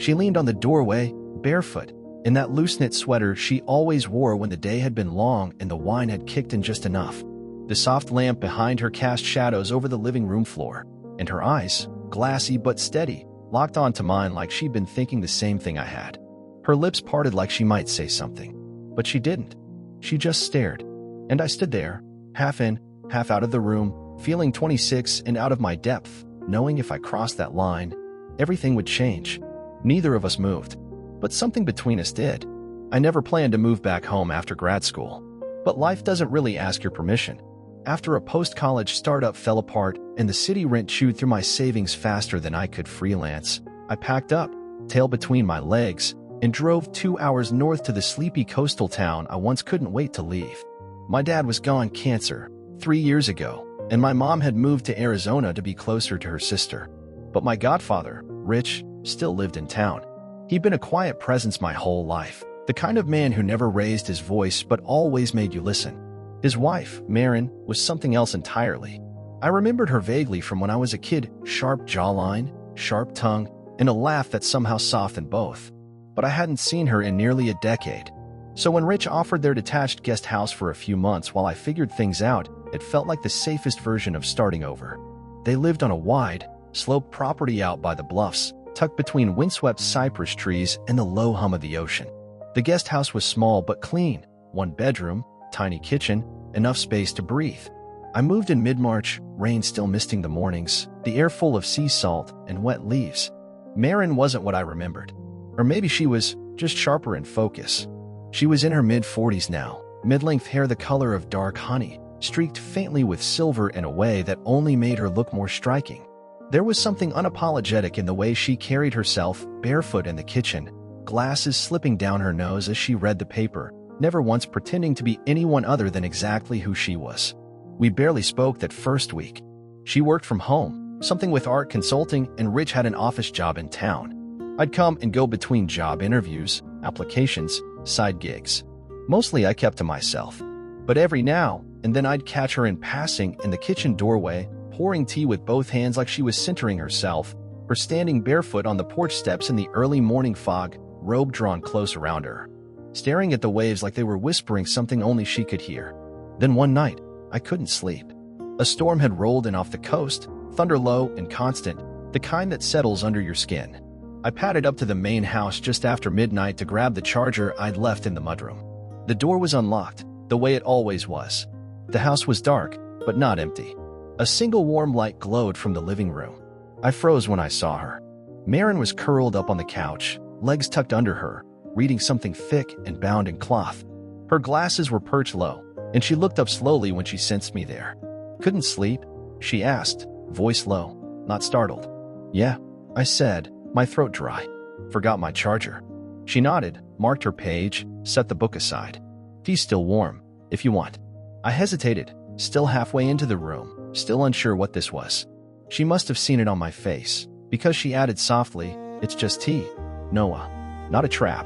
She leaned on the doorway, barefoot, in that loose-knit sweater she always wore when the day had been long and the wine had kicked in just enough. The soft lamp behind her cast shadows over the living room floor, and her eyes, glassy but steady, locked onto mine like she'd been thinking the same thing I had. Her lips parted like she might say something, but she didn't. She just stared, and I stood there, half in, half out of the room, feeling 26 and out of my depth, knowing if I crossed that line, everything would change. Neither of us moved, but something between us did. I never planned to move back home after grad school, but life doesn't really ask your permission. After a post-college startup fell apart and the city rent chewed through my savings faster than I could freelance, I packed up, tail between my legs, and drove 2 hours north to the sleepy coastal town I once couldn't wait to leave. My dad was gone cancer 3 years ago, and my mom had moved to Arizona to be closer to her sister. But my godfather, Rich, still lived in town. He'd been a quiet presence my whole life, the kind of man who never raised his voice but always made you listen. His wife, Marin, was something else entirely. I remembered her vaguely from when I was a kid, sharp jawline, sharp tongue, and a laugh that somehow softened both. But I hadn't seen her in nearly a decade. So when Rich offered their detached guest house for a few months while I figured things out, it felt like the safest version of starting over. They lived on a wide, sloped property out by the bluffs, tucked between windswept cypress trees and the low hum of the ocean. The guest house was small but clean, one bedroom, tiny kitchen, enough space to breathe. I moved in mid-March, rain still misting the mornings, the air full of sea salt and wet leaves. Marin wasn't what I remembered. Or maybe she was just sharper in focus. She was in her mid-40s now, mid-length hair the color of dark honey, streaked faintly with silver in a way that only made her look more striking. There was something unapologetic in the way she carried herself, barefoot in the kitchen, glasses slipping down her nose as she read the paper, never once pretending to be anyone other than exactly who she was. We barely spoke that first week. She worked from home, something with art consulting, and Rich had an office job in town. I'd come and go between job interviews, applications, side gigs. Mostly I kept to myself. But every now and then I'd catch her in passing in the kitchen doorway, pouring tea with both hands like she was centering herself, or standing barefoot on the porch steps in the early morning fog, robe drawn close around her, staring at the waves like they were whispering something only she could hear. Then one night, I couldn't sleep. A storm had rolled in off the coast, thunder low and constant, the kind that settles under your skin. I padded up to the main house just after midnight to grab the charger I'd left in the mudroom. The door was unlocked, the way it always was. The house was dark, but not empty. A single warm light glowed from the living room. I froze when I saw her. Marin was curled up on the couch, legs tucked under her, reading something thick and bound in cloth. Her glasses were perched low, and she looked up slowly when she sensed me there. "Couldn't sleep?" she asked, voice low, not startled. "Yeah," I said, my throat dry. "Forgot my charger." She nodded, marked her page, set the book aside. "Tea's still warm, if you want." I hesitated, still halfway into the room, still unsure what this was. She must have seen it on my face, because she added softly, "It's just tea, Noah, not a trap."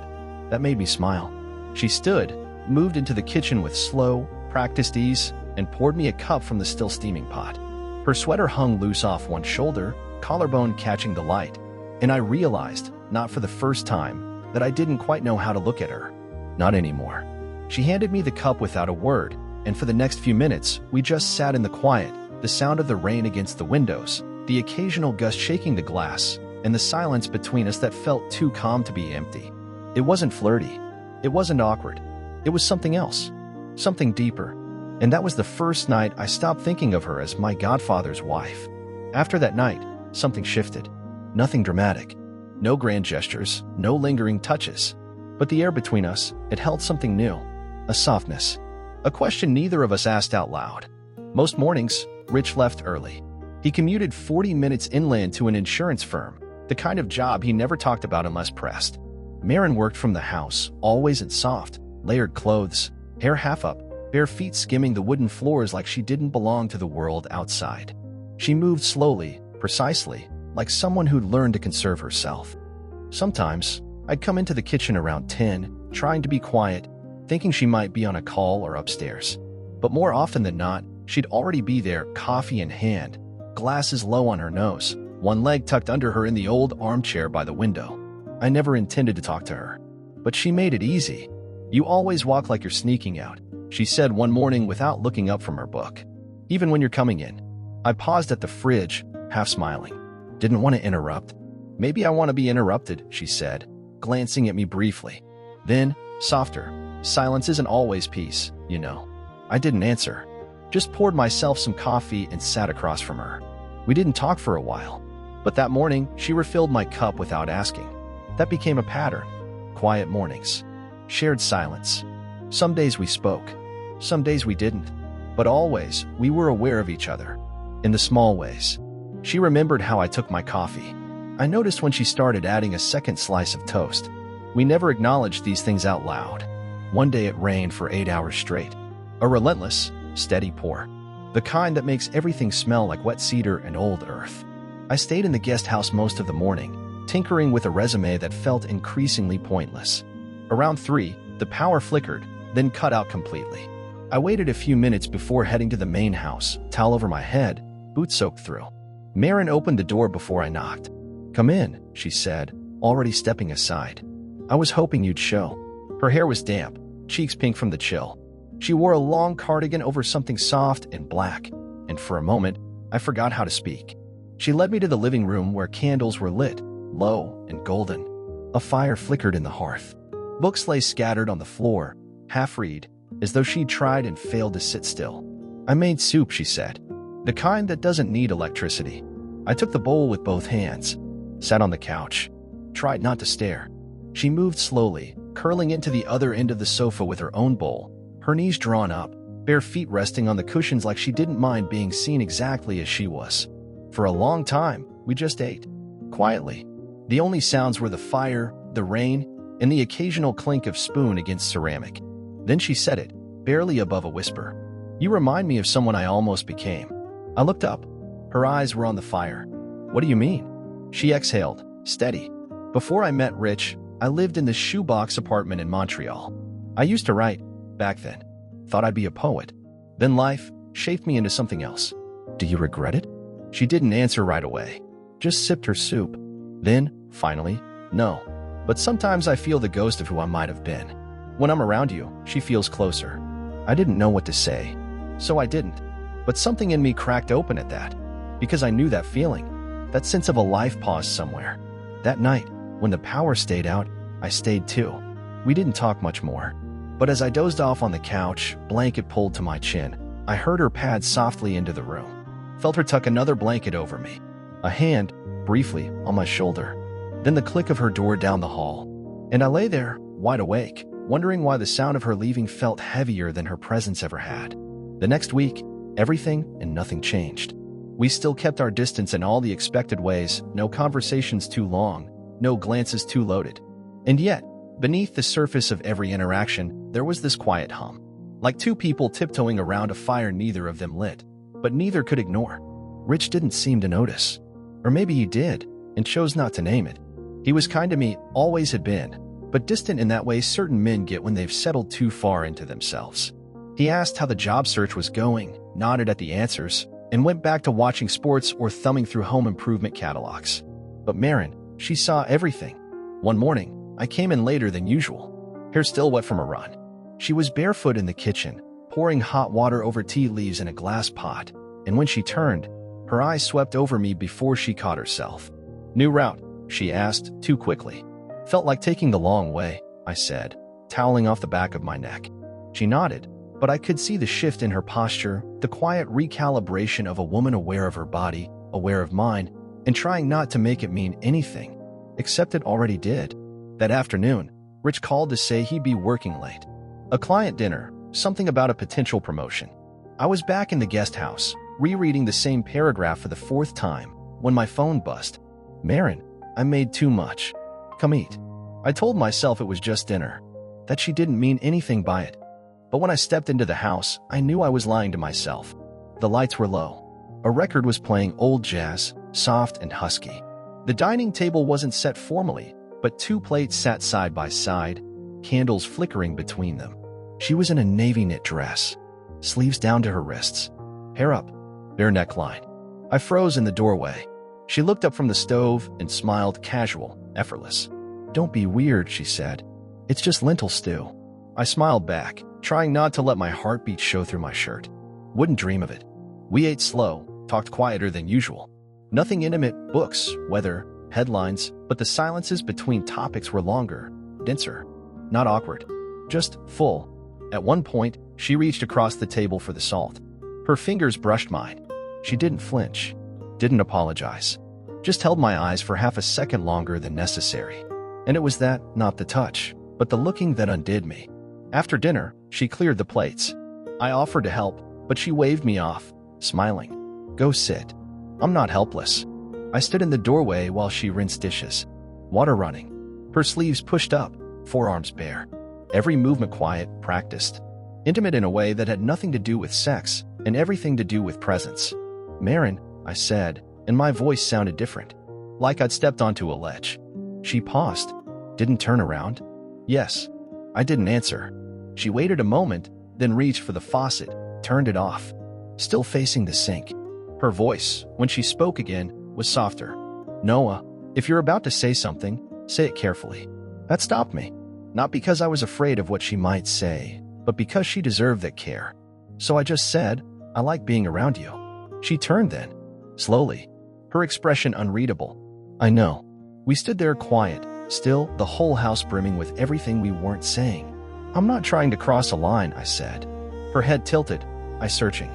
That made me smile. She stood, moved into the kitchen with slow, practiced ease, and poured me a cup from the still steaming pot. Her sweater hung loose off one shoulder, collarbone catching the light, and I realized, not for the first time, that I didn't quite know how to look at her. Not anymore. She handed me the cup without a word, and for the next few minutes, we just sat in the quiet, the sound of the rain against the windows, the occasional gust shaking the glass, and the silence between us that felt too calm to be empty. It wasn't flirty. It wasn't awkward. It was something else, something deeper. And that was the first night I stopped thinking of her as my godfather's wife. After that night, something shifted. Nothing dramatic. No grand gestures, no lingering touches. But the air between us, it held something new. A softness. A question neither of us asked out loud. Most mornings, Rich left early. He commuted 40 minutes inland to an insurance firm, the kind of job he never talked about unless pressed. Marin worked from the house, always in soft, layered clothes, hair half up, bare feet skimming the wooden floors like she didn't belong to the world outside. She moved slowly, precisely, like someone who'd learned to conserve herself. Sometimes, I'd come into the kitchen around 10, trying to be quiet, thinking she might be on a call or upstairs. But more often than not, she'd already be there, coffee in hand, glasses low on her nose, one leg tucked under her in the old armchair by the window. I never intended to talk to her. But she made it easy. "You always walk like you're sneaking out," she said one morning without looking up from her book. "Even when you're coming in." I paused at the fridge, half smiling. Didn't want to interrupt. "Maybe I want to be interrupted," she said, glancing at me briefly. Then, softer, "Silence isn't always peace, you know." I didn't answer. Just poured myself some coffee and sat across from her. We didn't talk for a while. But that morning, she refilled my cup without asking. That became a pattern. Quiet mornings. Shared silence. Some days we spoke. Some days we didn't. But always, we were aware of each other. In the small ways. She remembered how I took my coffee. I noticed when she started adding a second slice of toast. We never acknowledged these things out loud. One day it rained for 8 hours straight. A relentless, steady pour. The kind that makes everything smell like wet cedar and old earth. I stayed in the guest house most of the morning, tinkering with a resume that felt increasingly pointless. Around 3, the power flickered, then cut out completely. I waited a few minutes before heading to the main house, towel over my head, boots soaked through. Marin opened the door before I knocked. "Come in," she said, already stepping aside. "I was hoping you'd show." Her hair was damp, cheeks pink from the chill. She wore a long cardigan over something soft and black, and for a moment, I forgot how to speak. She led me to the living room where candles were lit, low and golden. A fire flickered in the hearth. Books lay scattered on the floor, half-read, as though she'd tried and failed to sit still. "I made soup," she said. "The kind that doesn't need electricity." I took the bowl with both hands, sat on the couch, tried not to stare. She moved slowly, curling into the other end of the sofa with her own bowl, her knees drawn up, bare feet resting on the cushions like she didn't mind being seen exactly as she was. For a long time, we just ate. Quietly. The only sounds were the fire, the rain, and the occasional clink of spoon against ceramic. Then she said it, barely above a whisper. "You remind me of someone I almost became." I looked up. Her eyes were on the fire. "What do you mean?" She exhaled, steady. "Before I met Rich, I lived in this shoebox apartment in Montreal. I used to write, back then. Thought I'd be a poet. Then life shaped me into something else." "Do you regret it?" She didn't answer right away. Just sipped her soup. Then, finally, "No. But sometimes I feel the ghost of who I might have been. When I'm around you, she feels closer." I didn't know what to say, so I didn't. But something in me cracked open at that, because I knew that feeling, that sense of a life paused somewhere. That night, when the power stayed out, I stayed too. We didn't talk much more. But as I dozed off on the couch, blanket pulled to my chin, I heard her pad softly into the room. Felt her tuck another blanket over me. A hand, briefly, on my shoulder. Then the click of her door down the hall. And I lay there, wide awake, wondering why the sound of her leaving felt heavier than her presence ever had. The next week, everything and nothing changed. We still kept our distance in all the expected ways, no conversations too long, no glances too loaded. And yet, beneath the surface of every interaction, there was this quiet hum. Like two people tiptoeing around a fire neither of them lit, but neither could ignore. Rich didn't seem to notice. Or maybe he did, and chose not to name it. He was kind to me, always had been, but distant in that way certain men get when they've settled too far into themselves. He asked how the job search was going, nodded at the answers, and went back to watching sports or thumbing through home improvement catalogs. But Marin, she saw everything. One morning, I came in later than usual, hair still wet from a run. She was barefoot in the kitchen, pouring hot water over tea leaves in a glass pot, and when she turned, her eyes swept over me before she caught herself. "New route?" she asked, too quickly. "Felt like taking the long way," I said, toweling off the back of my neck. She nodded, but I could see the shift in her posture, the quiet recalibration of a woman aware of her body, aware of mine, and trying not to make it mean anything, except it already did. That afternoon, Rich called to say he'd be working late. A client dinner, something about a potential promotion. I was back in the guest house, rereading the same paragraph for the 4th time, when my phone buzzed. "Marin, I made too much. Come eat." I told myself it was just dinner, that she didn't mean anything by it. But when I stepped into the house, I knew I was lying to myself. The lights were low. A record was playing old jazz, soft and husky. The dining table wasn't set formally, but 2 plates sat side by side, candles flickering between them. She was in a navy knit dress, sleeves down to her wrists, hair up, bare neckline. I froze in the doorway. She looked up from the stove and smiled, casual, effortless. "Don't be weird," she said. "It's just lentil stew." I smiled back, trying not to let my heartbeat show through my shirt. Wouldn't dream of it. We ate slow, talked quieter than usual. Nothing intimate, books, weather, headlines, but the silences between topics were longer, denser. Not awkward, just full. At one point, she reached across the table for the salt. Her fingers brushed mine. She didn't flinch, didn't apologize, just held my eyes for half a second longer than necessary. And it was that, not the touch, but the looking that undid me. After dinner, she cleared the plates. I offered to help, but she waved me off, smiling. "Go sit. I'm not helpless." I stood in the doorway while she rinsed dishes. Water running. Her sleeves pushed up, forearms bare. Every movement quiet, practiced. Intimate in a way that had nothing to do with sex and everything to do with presence. "Marin," I said, and my voice sounded different, like I'd stepped onto a ledge. She paused, didn't turn around. "Yes." I didn't answer. She waited a moment, then reached for the faucet, turned it off. Still facing the sink. Her voice, when she spoke again, was softer. "Noah, if you're about to say something, say it carefully." That stopped me. Not because I was afraid of what she might say, but because she deserved that care. So I just said, "I like being around you." She turned then, slowly, her expression unreadable. "I know." We stood there quiet, still, the whole house brimming with everything we weren't saying. "I'm not trying to cross a line," I said. Her head tilted, I searching.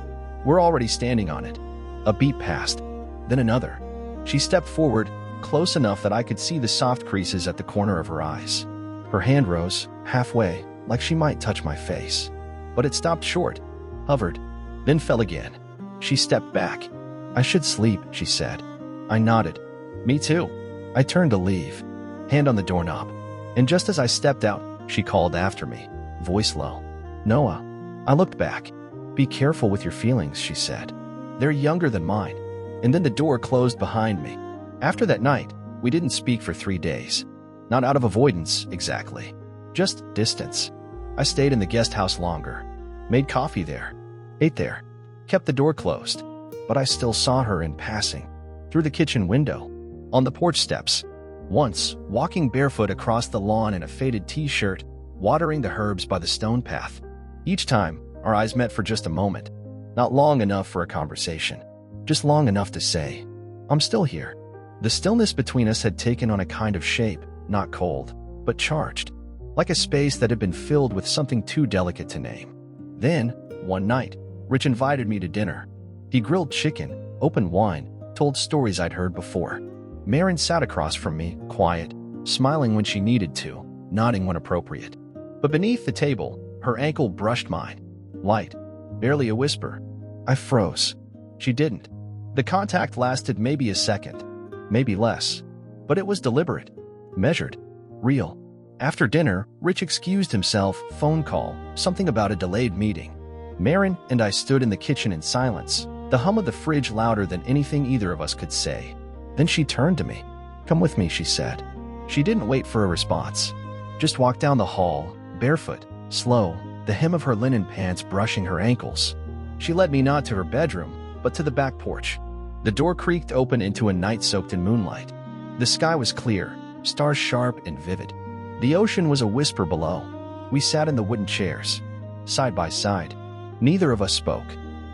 "We're already standing on it." A beat passed, then another. She stepped forward, close enough that I could see the soft creases at the corner of her eyes. Her hand rose, halfway, like she might touch my face. But it stopped short, hovered, then fell again. She stepped back. "I should sleep," she said. I nodded. "Me too." I turned to leave, hand on the doorknob. And just as I stepped out, she called after me, voice low. "Noah." I looked back. "Be careful with your feelings," she said. "They're younger than mine." And then the door closed behind me. After that night, we didn't speak for 3 days. Not out of avoidance, exactly. Just distance. I stayed in the guest house longer. Made coffee there. Ate there. Kept the door closed. But I still saw her in passing. Through the kitchen window. On the porch steps. Once, walking barefoot across the lawn in a faded t-shirt, watering the herbs by the stone path. Each time, our eyes met for just a moment. Not long enough for a conversation. Just long enough to say, "I'm still here." The stillness between us had taken on a kind of shape, not cold, but charged. Like a space that had been filled with something too delicate to name. Then, one night, Rich invited me to dinner. He grilled chicken, opened wine, told stories I'd heard before. Marin sat across from me, quiet, smiling when she needed to, nodding when appropriate. But beneath the table, her ankle brushed mine. Light, barely a whisper. I froze. She didn't. The contact lasted maybe a second, maybe less. But it was deliberate, measured, real. After dinner, Rich excused himself, phone call, something about a delayed meeting. Marin and I stood in the kitchen in silence, the hum of the fridge louder than anything either of us could say. Then she turned to me. "Come with me," she said. She didn't wait for a response. Just walked down the hall, barefoot, slow, the hem of her linen pants brushing her ankles. She led me not to her bedroom, but to the back porch. The door creaked open into a night soaked in moonlight. The sky was clear, stars sharp and vivid. The ocean was a whisper below. We sat in the wooden chairs, side by side. Neither of us spoke.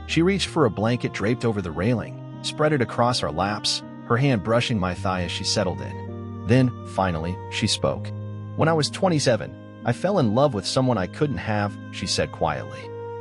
She reached for a blanket draped over the railing, spread it across our laps, her hand brushing my thigh as she settled in. Then, finally, she spoke. "When I was 27, I fell in love with someone I couldn't have," she said quietly.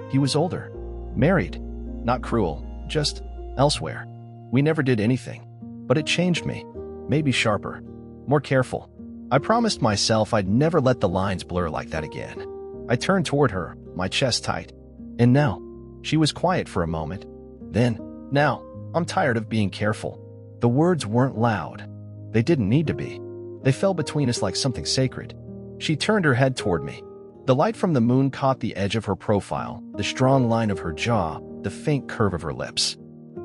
"He was older. Married. Not cruel, just elsewhere. We never did anything. But it changed me. Made me sharper. More careful. I promised myself I'd never let the lines blur like that again." I turned toward her, my chest tight. "And now?" She was quiet for a moment. Then, "Now, I'm tired of being careful." The words weren't loud. They didn't need to be. They fell between us like something sacred. She turned her head toward me. The light from the moon caught the edge of her profile, the strong line of her jaw, the faint curve of her lips.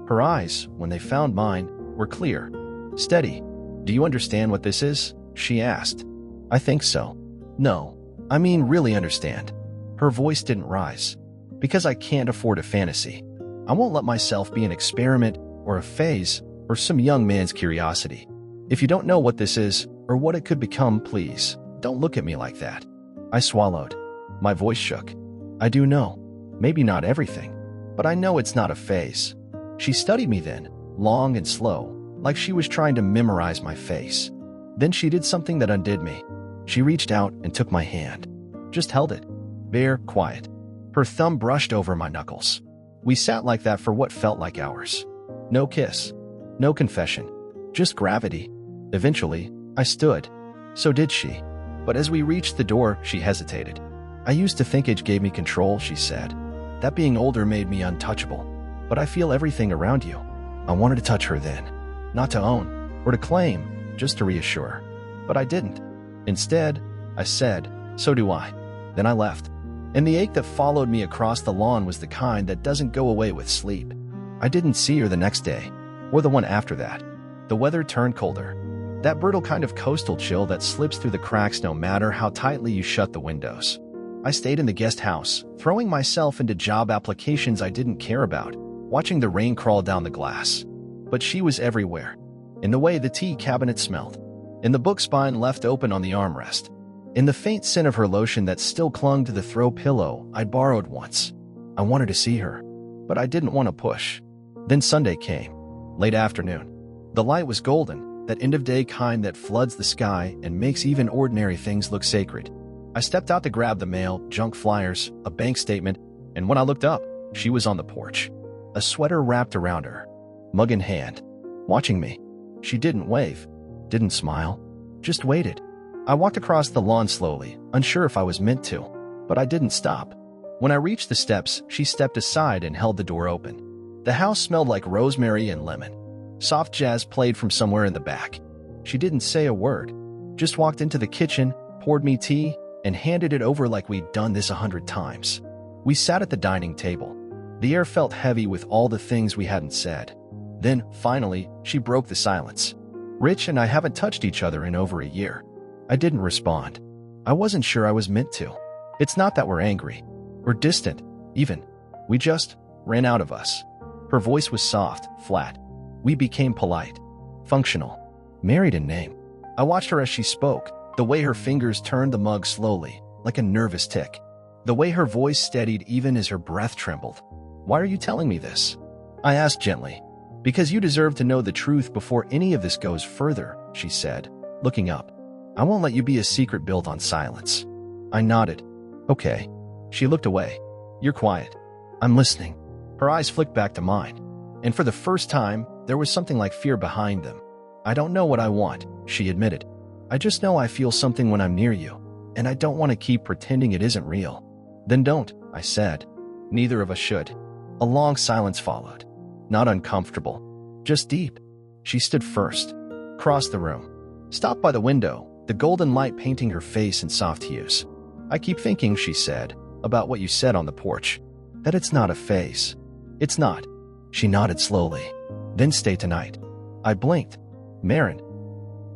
Her eyes, when they found mine, were clear, steady. "Do you understand what this is?" she asked. "I think so." "No, I mean really understand." Her voice didn't rise. "Because I can't afford a fantasy. I won't let myself be an experiment or a phase or some young man's curiosity. If you don't know what this is, or what it could become. Please, don't look at me like that. I swallowed. My voice shook. I do know. Maybe not everything, but I know it's not a phase. She studied me then, long and slow, like she was trying to memorize my face. Then she did something that undid me. She reached out and took my hand. Just held it. Bare, quiet. Her thumb brushed over my knuckles. We sat like that for what felt like hours. No kiss. No confession. Just gravity. Eventually, I stood. So did she. But as we reached the door, she hesitated. I used to think age gave me control, she said. That being older made me untouchable. But I feel everything around you. I wanted to touch her then. Not to own, or to claim, just to reassure. But I didn't. Instead, I said, so do I. Then I left. And the ache that followed me across the lawn was the kind that doesn't go away with sleep. I didn't see her the next day, or the one after that. The weather turned colder. That brutal kind of coastal chill that slips through the cracks no matter how tightly you shut the windows. I stayed in the guest house, throwing myself into job applications I didn't care about, watching the rain crawl down the glass. But she was everywhere. In the way the tea cabinet smelled. In the book spine left open on the armrest. In the faint scent of her lotion that still clung to the throw pillow I'd borrowed once. I wanted to see her, but I didn't want to push. Then Sunday came. Late afternoon. The light was golden, that end-of-day kind that floods the sky and makes even ordinary things look sacred. I stepped out to grab the mail, junk flyers, a bank statement, and when I looked up, she was on the porch. A sweater wrapped around her, mug in hand, watching me. She didn't wave, didn't smile, just waited. I walked across the lawn slowly, unsure if I was meant to, but I didn't stop. When I reached the steps, she stepped aside and held the door open. The house smelled like rosemary and lemon. Soft jazz played from somewhere in the back. She didn't say a word, just walked into the kitchen, poured me tea, and handed it over like we'd done this 100 times. We sat at the dining table. The air felt heavy with all the things we hadn't said. Then, finally, she broke the silence. Rich and I haven't touched each other in over a year. I didn't respond. I wasn't sure I was meant to. It's not that we're angry. We're distant, even. We just ran out of us. Her voice was soft, flat. We became polite, functional, married in name. I watched her as she spoke, the way her fingers turned the mug slowly, like a nervous tick. The way her voice steadied even as her breath trembled. Why are you telling me this? I asked gently. Because you deserve to know the truth before any of this goes further, she said, looking up. I won't let you be a secret built on silence. I nodded. Okay. She looked away. You're quiet. I'm listening. Her eyes flicked back to mine. And for the first time, there was something like fear behind them. I don't know what I want, she admitted. I just know I feel something when I'm near you, and I don't want to keep pretending it isn't real. Then don't, I said. Neither of us should. A long silence followed. Not uncomfortable, just deep. She stood first, crossed the room, stopped by the window, the golden light painting her face in soft hues. I keep thinking, she said, about what you said on the porch, that it's not a phase. It's not. She nodded slowly. Then stay tonight. I blinked. Marin.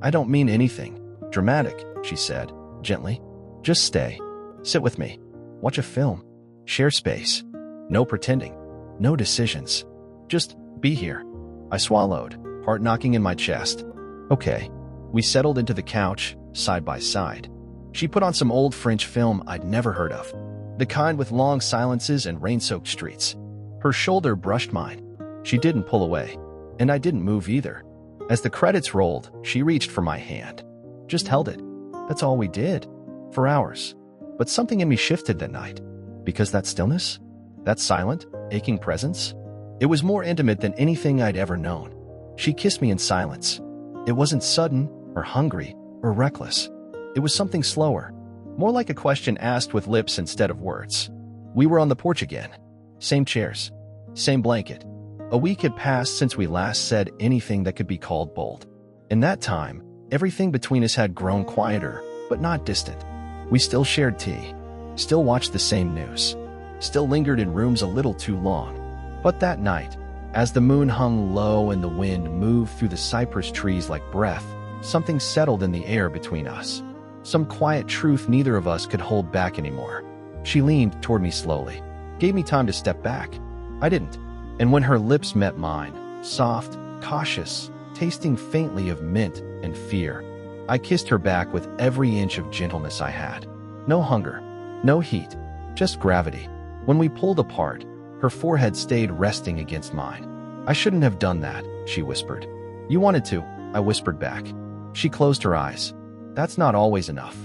I don't mean anything dramatic, she said, gently. Just stay. Sit with me. Watch a film. Share space. No pretending. No decisions. Just be here. I swallowed, heart knocking in my chest. Okay. We settled into the couch, side by side. She put on some old French film I'd never heard of. The kind with long silences and rain-soaked streets. Her shoulder brushed mine. She didn't pull away, and I didn't move either. As the credits rolled, she reached for my hand. Just held it. That's all we did. For hours. But something in me shifted that night. Because that stillness? That silent, aching presence? It was more intimate than anything I'd ever known. She kissed me in silence. It wasn't sudden, or hungry, or reckless. It was something slower. More like a question asked with lips instead of words. We were on the porch again. Same chairs. Same blanket. A week had passed since we last said anything that could be called bold. In that time, everything between us had grown quieter, but not distant. We still shared tea, still watched the same news, still lingered in rooms a little too long. But that night, as the moon hung low and the wind moved through the cypress trees like breath, something settled in the air between us. Some quiet truth neither of us could hold back anymore. She leaned toward me slowly, gave me time to step back. I didn't. And when her lips met mine, soft, cautious, tasting faintly of mint and fear, I kissed her back with every inch of gentleness I had. No hunger, no heat, just gravity. When we pulled apart, her forehead stayed resting against mine. I shouldn't have done that, she whispered. You wanted to, I whispered back. She closed her eyes. That's not always enough.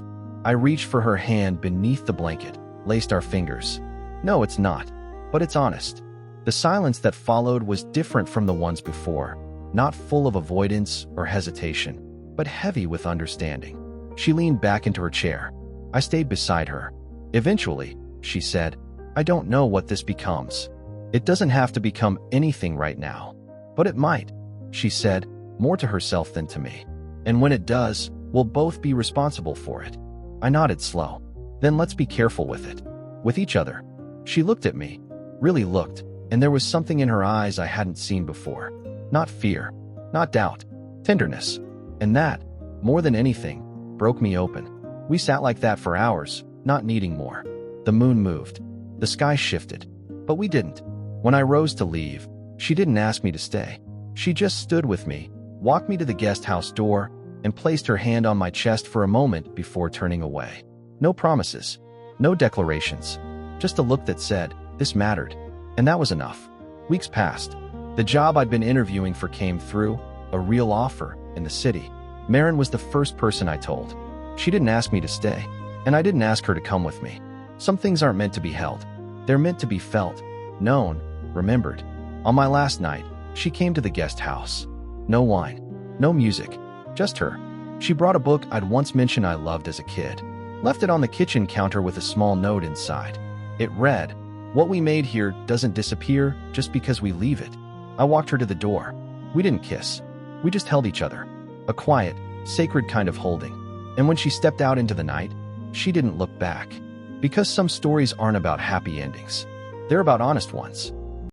I reached for her hand beneath the blanket, laced our fingers. No, it's not, but it's honest. The silence that followed was different from the ones before, not full of avoidance or hesitation, but heavy with understanding. She leaned back into her chair. I stayed beside her. Eventually, she said, I don't know what this becomes. It doesn't have to become anything right now. But it might, she said, more to herself than to me. And when it does, we'll both be responsible for it. I nodded slow. Then let's be careful with it. With each other. She looked at me, really looked, and there was something in her eyes I hadn't seen before. Not fear, not doubt, tenderness. And that, more than anything, broke me open. We sat like that for hours, not needing more. The moon moved. The sky shifted. But we didn't. When I rose to leave, she didn't ask me to stay. She just stood with me, walked me to the guest house door, and placed her hand on my chest for a moment before turning away. No promises, no declarations, just a look that said, this mattered. And that was enough. Weeks passed. The job I'd been interviewing for came through, a real offer, in the city. Marin was the first person I told. She didn't ask me to stay, and I didn't ask her to come with me. Some things aren't meant to be held. They're meant to be felt, known, remembered. On my last night, she came to the guest house. No wine, no music, just her. She brought a book I'd once mentioned I loved as a kid. Left it on the kitchen counter with a small note inside. It read, what we made here doesn't disappear just because we leave it. I walked her to the door. We didn't kiss. We just held each other. A quiet, sacred kind of holding. And when she stepped out into the night, she didn't look back. Because some stories aren't about happy endings. They're about honest ones.